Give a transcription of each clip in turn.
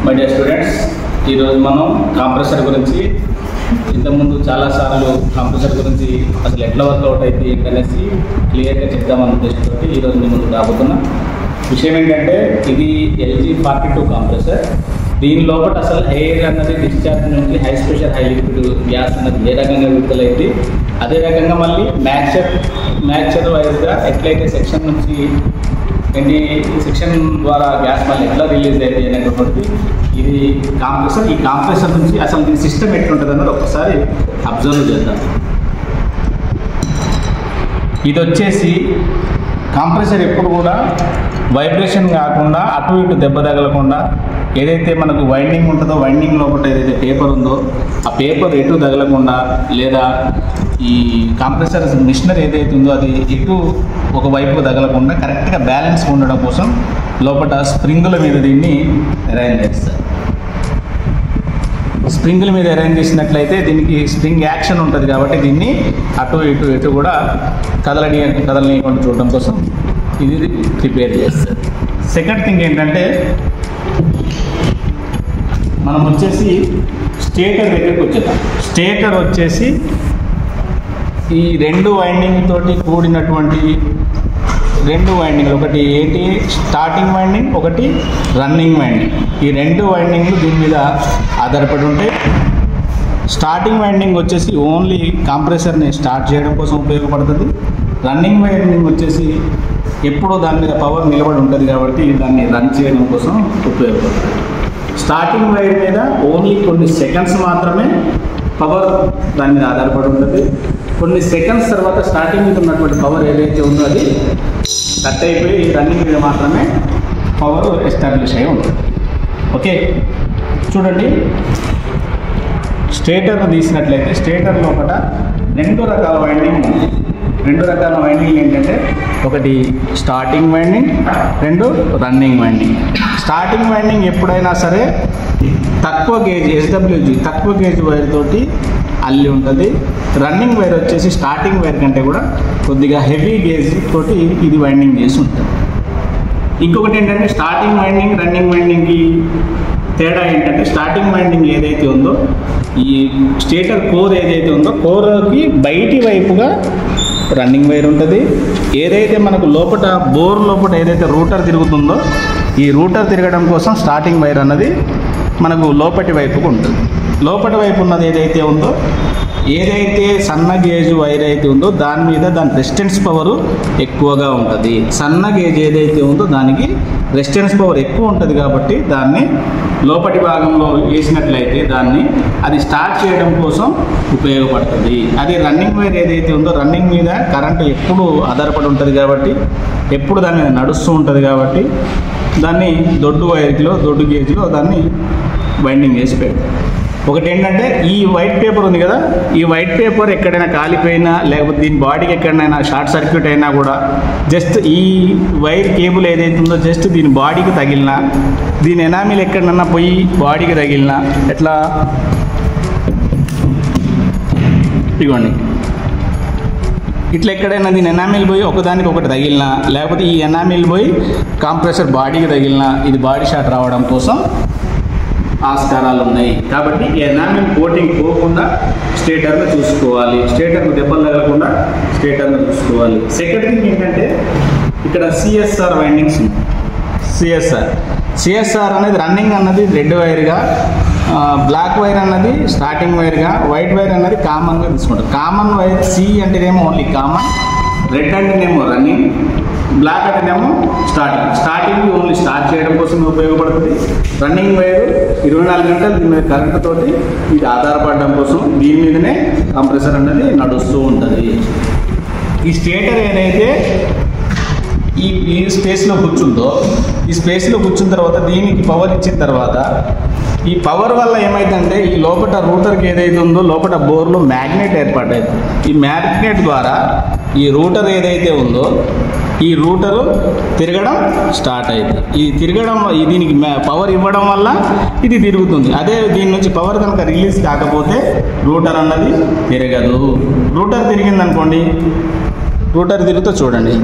My dear students, ఈరోజు మనం compressor గురించి ఇంతకుముందు చాలాసార్లు కంప్రెసర్ గురించి అసలు ఎట్లా వర్కౌట్ అయితే ఏంటనేసి క్లియర్గా చెప్తామన్న ఉద్దేశంతో ఈరోజు మీ ముందుకు రాబోతున్నా. విషయం ఏంటంటే ఇది LG 42 కంప్రెసర్. దీని లోపల అసలు ఎయిర్ అన్నది డిశ్చార్జ్ నుంచి high pressure high liquid gas అన్నది ఏ రకంగా విడుదలైంది, అదే రకంగా మళ్ళీ మ్యాక్చర్ వైజ్గా ఎట్లయితే సెక్షన్ నుంచి సెక్షన్ ద్వారా గ్యాస్ మళ్ళీ ఎట్లా రిలీజ్ అయింది అనేటువంటి ఇది కంప్రెసర్. ఈ కంప్రెసర్ నుంచి అసలు దీని సిస్టమ్ ఎట్లుంటుంది అన్నది ఒకసారి అబ్జర్వ్ చేద్దాం. ఇది వచ్చేసి కంప్రెసర్ ఎప్పుడు కూడా వైబ్రేషన్ కాకుండా అటు ఇటు దెబ్బ తగలకుండా ఏదైతే మనకు వైండింగ్ ఉంటుందో వైండింగ్ లోపల ఏదైతే పేపర్ ఉందో ఆ పేపర్ ఎటు తగలకుండా లేదా ఈ కంప్రెసర్ మిషనరీ ఏదైతే ఉందో అది ఎటు ఒకవైపు తగలకుండా కరెక్ట్గా బ్యాలెన్స్ ఉండడం కోసం లోపల స్ప్రింగుల మీద దీన్ని అరేంజ్ చేస్తారు. స్ప్రింగుల మీద అరేంజ్ చేసినట్లయితే దీనికి స్ప్రింగ్ యాక్షన్ ఉంటుంది కాబట్టి దీన్ని అటు ఇటు కూడా కదలనీయకుండా చూడడం కోసం ఇది ప్రిపేర్ చేస్తారు. సెకండ్ థింగ్ ఏంటంటే మనం వచ్చేసి స్టేటర్ దగ్గరికి వచ్చేద్దాం. స్టేటర్ వచ్చేసి ఈ రెండు వైండింగ్ తోటి కూడినటువంటి రెండు వైండింగ్లు, ఒకటి ఏంటి స్టార్టింగ్ వైండింగ్, ఒకటి రన్నింగ్ వైండింగ్. ఈ రెండు వైండింగ్లు దీని మీద ఆధారపడి ఉంటాయి. స్టార్టింగ్ వైండింగ్ వచ్చేసి ఓన్లీ కంప్రెసర్ని స్టార్ట్ చేయడం కోసం ఉపయోగపడుతుంది. రన్నింగ్ వైండింగ్ వచ్చేసి ఎప్పుడూ దాని మీద పవర్ నిలబడి ఉంటుంది కాబట్టి దాన్ని రన్ చేయడం కోసం ఉపయోగపడుతుంది. స్టార్టింగ్ వైర్ మీద ఓన్లీ కొన్ని సెకండ్స్ మాత్రమే పవర్ దాని మీద ఆధారపడి ఉంటుంది. కొన్ని సెకండ్స్ తర్వాత స్టార్టింగ్ మీద ఉన్నటువంటి పవర్ ఏదైతే ఉందో అది కట్ అయిపోయి రన్నింగ్ మీద మాత్రమే పవర్ ఎస్టాబ్లిష్ అయి ఉంటుంది. ఓకే, చూడండి, స్టేటర్ను తీసినట్లయితే స్టేటర్ లోపల రెండు రకాల వైండింగ్ ఉంది. రెండు రకాల వైండింగ్ ఏంటంటే ఒకటి స్టార్టింగ్ వైండింగ్, రెండు రన్నింగ్ వైండింగ్. స్టార్టింగ్ వైండింగ్ ఎప్పుడైనా సరే తక్కువ గేజ్ SWG తక్కువ గేజ్ వైర్ తోటి అల్లి ఉంటుంది. రన్నింగ్ వైర్ వచ్చేసి స్టార్టింగ్ వైర్ కంటే కూడా కొద్దిగా హెవీ గేజ్ తోటి ఇది వైండింగ్ చేసి ఉంటుంది. ఇంకొకటి ఏంటంటే స్టార్టింగ్ వైండింగ్ రన్నింగ్ వైండింగ్కి తేడా ఏంటంటే స్టార్టింగ్ వైండింగ్ ఏదైతే ఉందో ఈ స్టేటర్ కోర్ ఏదైతే ఉందో కోర్కి బయటి వైపుగా రన్నింగ్ వైర్ ఉంటుంది. ఏదైతే మనకు లోపల బోర్ లోపల ఏదైతే రూటర్ తిరుగుతుందో ఈ రూటర్ తిరగడం కోసం స్టార్టింగ్ వైర్ అన్నది మనకు లోపటి వైపుకు ఉంటుంది. లోపటి వైపు ఉన్నది ఏదైతే ఉందో ఏదైతే సన్న గేజ్ వైర్ అయితే ఉందో దాని మీద దాని రెసిస్టెన్స్ పవర్ ఎక్కువగా ఉంటుంది. సన్న గేజ్ ఏదైతే ఉందో దానికి రెసిస్టెన్స్ పవర్ ఎక్కువ ఉంటుంది కాబట్టి దాన్ని లోపటి భాగంలో వేసినట్లయితే అది స్టార్ట్ చేయడం కోసం ఉపయోగపడుతుంది. అది రన్నింగ్ వైర్ ఏదైతే ఉందో రన్నింగ్ మీద కరెంటు ఎప్పుడు ఆధారపడి ఉంటుంది కాబట్టి ఎప్పుడు దాని మీద నడుస్తూ ఉంటుంది కాబట్టి దాన్ని దొడ్డు గేజ్లో దాన్ని వైండింగ్ చేసి పెడతారు. ఒకటి ఏంటంటే ఈ వైట్ పేపర్ ఉంది కదా, ఈ వైట్ పేపర్ ఎక్కడైనా కాలిపోయినా లేకపోతే దీని బాడీకి ఎక్కడైనా షార్ట్ సర్క్యూట్ అయినా కూడా జస్ట్ ఈ వైర్ కేబుల్ ఏదైతే ఉందో జస్ట్ దీని బాడీకి తగిలినా దీని ఎనామిల్ ఎక్కడన్నా పోయి బాడీకి తగిలినా ఎట్లా ఇవ్వండి ఇట్లా ఎక్కడైనా దీని ఎనామిల్ పోయి ఒకదానికి ఒకటి తగిలినా లేకపోతే ఈ ఎనామిల్ పోయి కంప్రెసర్ బాడీకి తగిలినా ఇది బాడీ షాట్ రావడం కోసం ఆస్కారాలు ఉన్నాయి. కాబట్టి ఈ ఎనామిల్ కోటింగ్ పోకుండా స్టేటర్ను చూసుకోవాలి. స్టేటర్ను దెబ్బలు తగలకుండా స్టేటర్ను చూసుకోవాలి. సెకండ్ థింగ్ ఏంటంటే ఇక్కడ CSR వైండింగ్స్ ఉన్నాయి. CSR అనేది రన్నింగ్ అన్నది రెడ్ వైర్గా, బ్లాక్ వైర్ అన్నది స్టార్టింగ్ వైర్గా, వైట్ వైర్ అన్నది కామన్గా తీసుకుంటారు. కామన్ వైర్ C అంటేనేమో ఓన్లీ కామన్, రెడ్ అంటేనేమో రన్నింగ్, బ్లాక్ అంటేనేమో స్టార్టింగ్ ఓన్లీ స్టార్ట్ చేయడం కోసం ఉపయోగపడుతుంది. రన్నింగ్ వైర్ 24 గంటలు దీని మీద కరెంటు తోటి ఇది ఆధారపడడం కోసం దీని మీదనే కంప్రెసర్ అనేది నడుస్తూ ఉంటుంది. ఈ స్టేటర్ ఏదైతే ఈ స్పేస్లో కూర్చుందో ఈ స్పేస్లో కూర్చున్న తర్వాత దీనికి పవర్ ఇచ్చిన తర్వాత ఈ పవర్ వల్ల ఏమైందంటే ఈ లోపల రూటర్కి ఏదైతే ఉందో లోపల బోర్లో మ్యాగ్నెట్ ఏర్పాటైంది. ఈ మ్యాగ్నెట్ ద్వారా ఈ రూటర్ ఏదైతే ఉందో ఈ రూటరు తిరగడం స్టార్ట్ అయింది. ఈ తిరగడం దీనికి పవర్ ఇవ్వడం వల్ల ఇది తిరుగుతుంది. అదే దీని నుంచి పవర్ కనుక రిలీజ్ కాకపోతే రూటర్ అన్నది తిరగదు. రూటర్ తిరిగిందనుకోండి, రూటర్ తిరుగుతూ చూడండి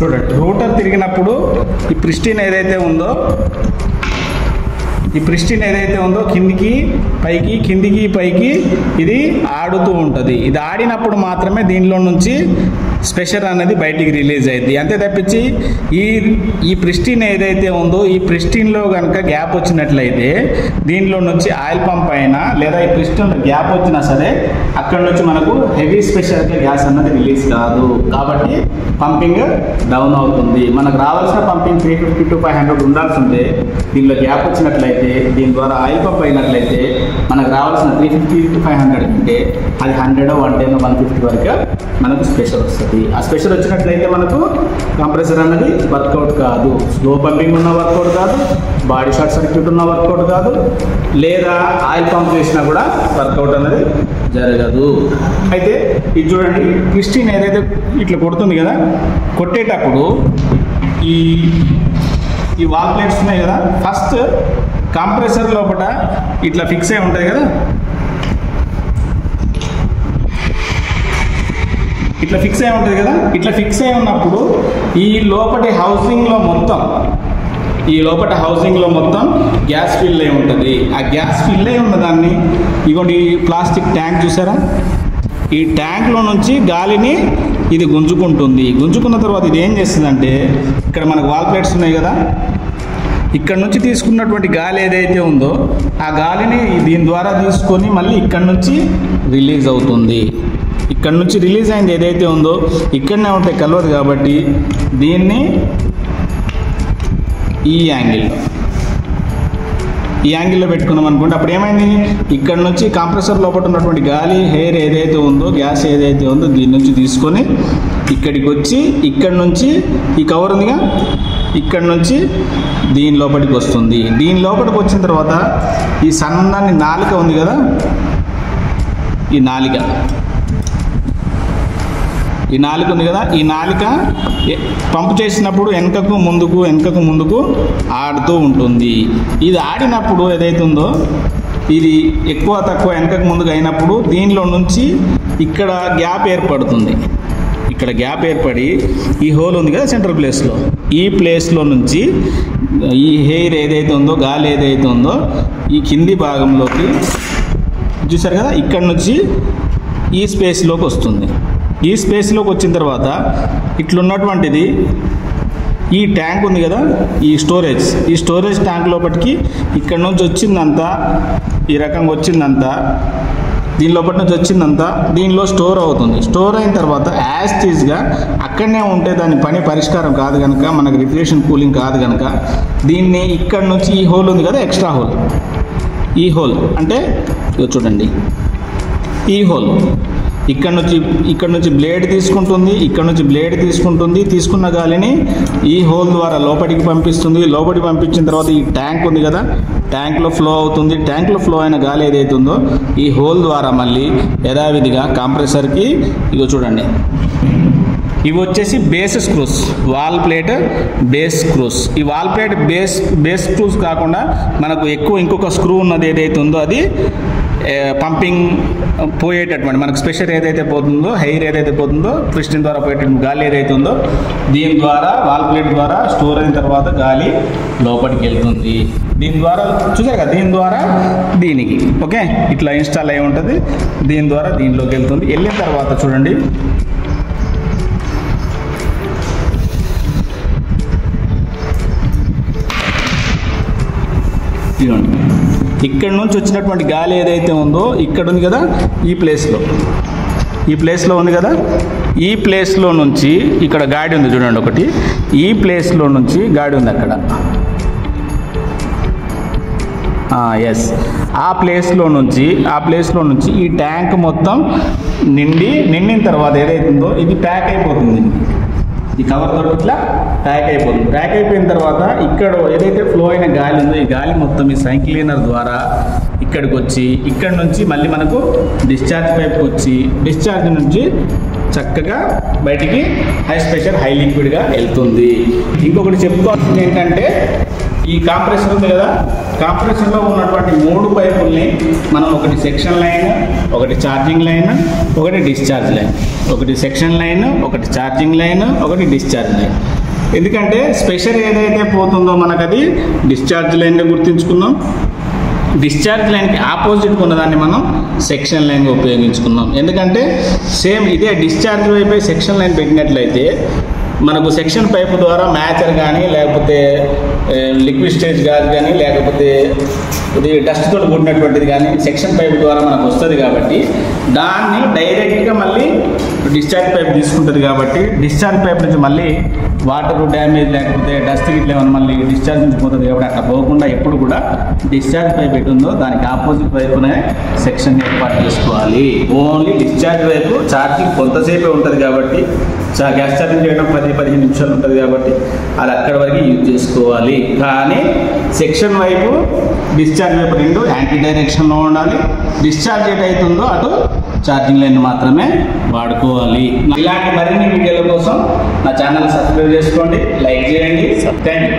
చూడండి, రోటర్ తిరిగినప్పుడు ఈ పిస్టన్ ఏదైతే ఉందో కిందికి పైకి ఇది ఆడుతూ ఉంటుంది. ఇది ఆడినప్పుడు మాత్రమే దీనిలో నుంచి ప్రెషర్ అనేది బయటికి రిలీజ్ అయింది. అంతే తప్పించి ఈ పిస్టన్ ఏదైతే ఉందో ఈ పిస్టన్లో కనుక గ్యాప్ వచ్చినట్లయితే దీనిలో నుంచి ఆయిల్ పంప్ అయినా లేదా ఈ పిస్టన్ గ్యాప్ వచ్చినా సరే అక్కడ నుంచి మనకు హెవీ ప్రెషర్కి గ్యాస్ అన్నది రిలీజ్ కాదు. కాబట్టి పంపింగ్ డౌన్ అవుతుంది. మనకు రావాల్సిన పంపింగ్ 350 to 500 ఉండాల్సి ఉంటే దీనిలో గ్యాప్ వచ్చినట్లయితే దీని ద్వారా ఆయిల్ పంప్ అయినట్లయితే మనకు రావాల్సిన 350 to 500 అంటే అది 100, 110, 150 వరకు మనకు ప్రెషర్ వస్తుంది. ఆ ప్రెషర్ వచ్చినట్లయితే మనకు కంప్రెసర్ అన్నది వర్కౌట్ కాదు. స్లో పంపింగ్ ఉన్న వర్కౌట్ కాదు, బాడీ షార్ట్ సర్క్యూట్ ఉన్న వర్కౌట్ కాదు, లేదా ఆయిల్ పంప్ చేసినా కూడా వర్కౌట్ అనేది జరగదు. అయితే ఇది చూడండి, పిస్టన్ ఏదైతే ఇట్లా కొడుతుంది కదా, కొట్టేటప్పుడు ఈ వాల్ ప్లేట్స్ ఉన్నాయి కదా, ఫస్ట్ కంప్రెసర్ లోపల ఇట్లా ఫిక్స్ అయి ఉంటుంది కదా, ఇట్లా ఫిక్స్ అయి ఉన్నప్పుడు ఈ లోపటి హౌసింగ్లో మొత్తం గ్యాస్ ఫిల్ అయి ఉంటుంది. ఆ గ్యాస్ ఫిల్ అయి ఉన్నదాన్ని ఇగోండి ఈ ప్లాస్టిక్ ట్యాంక్ చూసారా, ఈ ట్యాంక్లో నుంచి గాలిని ఇది గుంజుకుంటుంది. గుంజుకున్న తర్వాత ఇది ఏం చేస్తుందంటే, ఇక్కడ మనకు వాల్ ప్లేట్స్ ఉన్నాయి కదా, ఇక్కడ నుంచి తీసుకున్నటువంటి గాలి ఏదైతే ఉందో ఆ గాలిని దీని ద్వారా తీసుకొని మళ్ళీ ఇక్కడ నుంచి రిలీజ్ అవుతుంది. ఇక్కడ నుంచి రిలీజ్ అయింది ఏదైతే ఉందో ఇక్కడనే ఉంటే కలవదు కాబట్టి దీన్ని ఈ యాంగిల్లో పెట్టుకున్నాం అనుకోండి. అప్పుడు ఏమైంది, ఇక్కడ నుంచి కంప్రెసర్ లోపల ఉన్నటువంటి గాలి హెయిర్ ఏదైతే ఉందో గ్యాస్ ఏదైతే ఉందో దీని నుంచి తీసుకొని ఇక్కడికి వచ్చి ఇక్కడ నుంచి ఈ కవర్ ఉందిగా ఇక్కడ నుంచి దీని లోపలికి వస్తుంది. దీని లోపలికి వచ్చిన తర్వాత ఈ సన్నని నాలిక ఉంది కదా, ఈ నాలిక ఉంది కదా, ఈ నాలిక పంపు చేసినప్పుడు వెనకకు ముందుకు ఆడుతూ ఉంటుంది. ఇది ఆడినప్పుడు ఏదైతే ఉందో ఇది ఎక్కువ తక్కువ వెనకకు ముందుకు అయినప్పుడు దీనిలో నుంచి ఇక్కడ గ్యాప్ ఏర్పడుతుంది. ఇక్కడ గ్యాప్ ఏర్పడి ఈ హోల్ ఉంది కదా సెంట్రల్ ప్లేస్లో, ఈ ప్లేస్లో నుంచి ఈ హెయిర్ ఏదైతే ఉందో గాలి ఏదైతే ఉందో ఈ కింది భాగంలోకి చూసారు కదా, ఇక్కడ నుంచి ఈ స్పేస్లోకి వస్తుంది. ఈ స్పేస్లోకి వచ్చిన తర్వాత ఇట్లున్నటువంటిది ఈ ట్యాంక్ ఉంది కదా, ఈ స్టోరేజ్ ట్యాంక్ లోపలికి ఇక్కడ నుంచి వచ్చిందంతా ఈ రకంగా వచ్చిందంతా దీని లోపల నుంచి వచ్చిందంతా దీనిలో స్టోర్ అవుతుంది. స్టోర్ అయిన తర్వాత యాజ్ టీజ్గా అక్కడనే ఉంటే దాని పని పరిష్కారం కాదు కనుక, మనకు రిఫ్రిజరేషన్ కూలింగ్ కాదు కనుక దీన్ని ఇక్కడ నుంచి ఈ హోల్ ఉంది కదా, ఎక్స్ట్రా హోల్, ఈ హోల్ అంటే చూడండి ఈ హోల్ ఇక్కడ నుంచి బ్లేడ్ తీసుకుంటుంది, తీసుకున్న గాలిని ఈ హోల్ ద్వారా లోపలికి పంపిస్తుంది. లోపలికి పంపించిన తర్వాత ఈ ట్యాంక్ ఉంది కదా, ట్యాంక్లో ఫ్లో అవుతుంది. ట్యాంక్లో ఫ్లో అయిన గాలి ఏదైతే ఉందో ఈ హోల్ ద్వారా మళ్ళీ యథావిధిగా కంప్రెసర్కి ఇగో చూడండి, ఇవి వచ్చేసి base screws, wall plate base screws. ఈ వాల్ ప్లేట్ బేస్ స్క్రూస్ కాకుండా మనకు ఇంకొక స్క్రూ ఉన్నది ఏదైతే ఉందో అది పంపింగ్ పోయేటటువంటి మనకు ప్రెషర్ ఏదైతే పోతుందో హెయిర్ ఏదైతే పోతుందో పిస్టన్ ద్వారా పోయేటటువంటి గాలి ఏదైతే ఉందో దీని ద్వారా వాల్ ప్లేట్ ద్వారా స్టోర్ అయిన తర్వాత గాలి లోపలికి వెళ్తుంది. దీని ద్వారా చూసారు కదా, దీని ద్వారా దీనికి ఓకే ఇట్లా ఇన్స్టాల్ అయి ఉంటుంది. దీని ద్వారా దీనిలోకి వెళ్తుంది. వెళ్ళిన తర్వాత చూడండి ఇదిగోండి, ఇక్కడ నుంచి వచ్చినటువంటి గాలి ఏదైతే ఉందో ఇక్కడ ఉంది కదా, ఈ ప్లేస్లో ఉంది కదా, ఈ ప్లేస్లో నుంచి ఇక్కడ గాడి ఉంది చూడండి ఒకటి, ఈ ప్లేస్లో నుంచి గాడి ఉంది అక్కడ, ఎస్ ఆ ప్లేస్లో నుంచి ఈ ట్యాంక్ మొత్తం నిండిన తర్వాత ఏదైతే ఉందో ఇది ప్యాక్ అయిపోతుంది. ఈ కవర్ తోటి ఇట్లా ప్యాక్ అయిపోతుంది. ప్యాక్ అయిపోయిన తర్వాత ఇక్కడ ఏదైతే ఫ్లో అయిన గాలి ఉందో ఈ గాలి మొత్తం ఈ సైన్ క్లీనర్ ద్వారా ఇక్కడికి వచ్చి ఇక్కడ నుంచి మళ్ళీ మనకు డిశ్చార్జ్ పైప్కి వచ్చి డిశ్చార్జ్ నుంచి చక్కగా బయటికి హై ప్రెషర్ హై లిక్విడ్గా వెళ్తుంది. ఇంకొకటి చెప్పుకోవాల్సింది ఏంటంటే ఈ కంప్రెసర్ ఉంది కదా, కాంప్రెసర్లో ఉన్నటువంటి 3 పైపుల్ని మనం ఒకటి సెక్షన్ లైన్, ఒకటి ఛార్జింగ్ లైన్, ఒకటి డిశ్చార్జ్ లైన్, ఒకటి సెక్షన్ లైన్, ఒకటి ఛార్జింగ్ లైన్, ఒకటి డిశ్చార్జ్ లైన్. ఎందుకంటే స్పెషల్ ఏదైతే పోతుందో మనకు అది డిశ్చార్జ్ లైన్గా గుర్తుంచుకున్నాం. డిశ్చార్జ్ లైన్కి ఆపోజిట్ ఉన్నదాన్ని మనం సెక్షన్ లైన్గా ఉపయోగించుకున్నాం. ఎందుకంటే సేమ్ ఇదే డిశ్చార్జ్ వైపు సెక్షన్ లైన్ పెట్టినట్లయితే మనకు సెక్షన్ పైపు ద్వారా మ్యాచర్ కానీ, లేకపోతే లిక్విడ్ స్టేజ్ గాజ్ కానీ, లేకపోతే ఇది డస్ట్ తోటి కూడినటువంటిది కానీ సెక్షన్ పైప్ ద్వారా మనకు వస్తుంది కాబట్టి దాన్ని డైరెక్ట్గా మళ్ళీ డిశ్చార్జ్ పైప్ తీసుకుంటుంది. కాబట్టి డిశ్చార్జ్ పైప్ నుంచి మళ్ళీ వాటర్ డ్యామేజ్ లేకపోతే డస్ట్ ఇట్లా ఏమైనా మళ్ళీ డిశ్చార్జ్ నుంచి పోతుంది. కాబట్టి అట్లా పోకుండా ఎప్పుడు కూడా డిశ్చార్జ్ పైప్ ఎటుందో దానికి ఆపోజిట్ వైపునే సెక్షన్ ఏర్పాటు చేసుకోవాలి. ఓన్లీ డిశ్చార్జ్ వైపు ఛార్జింగ్ కొంతసేపే ఉంటుంది కాబట్టి గ్యాస్ ఛార్జింగ్ చేయడం 10-15 నిమిషాలు ఉంటుంది కాబట్టి అది అక్కడి వరకు యూజ్ చేసుకోవాలి. కానీ సెక్షన్ వైపు డిశ్చార్జ్ వైపు 2 యాంటీ డైరెక్షన్లో ఉండాలి. డిశ్చార్జ్ ఏదైతుందో అటు ఛార్జింగ్ లైన్ మాత్రమే వాడుకోవాలి. ఇలాంటి మరిన్ని వీడియోల కోసం నా ఛానల్ సబ్స్క్రైబ్ చేసుకోండి, లైక్ చేయండి. Thank you.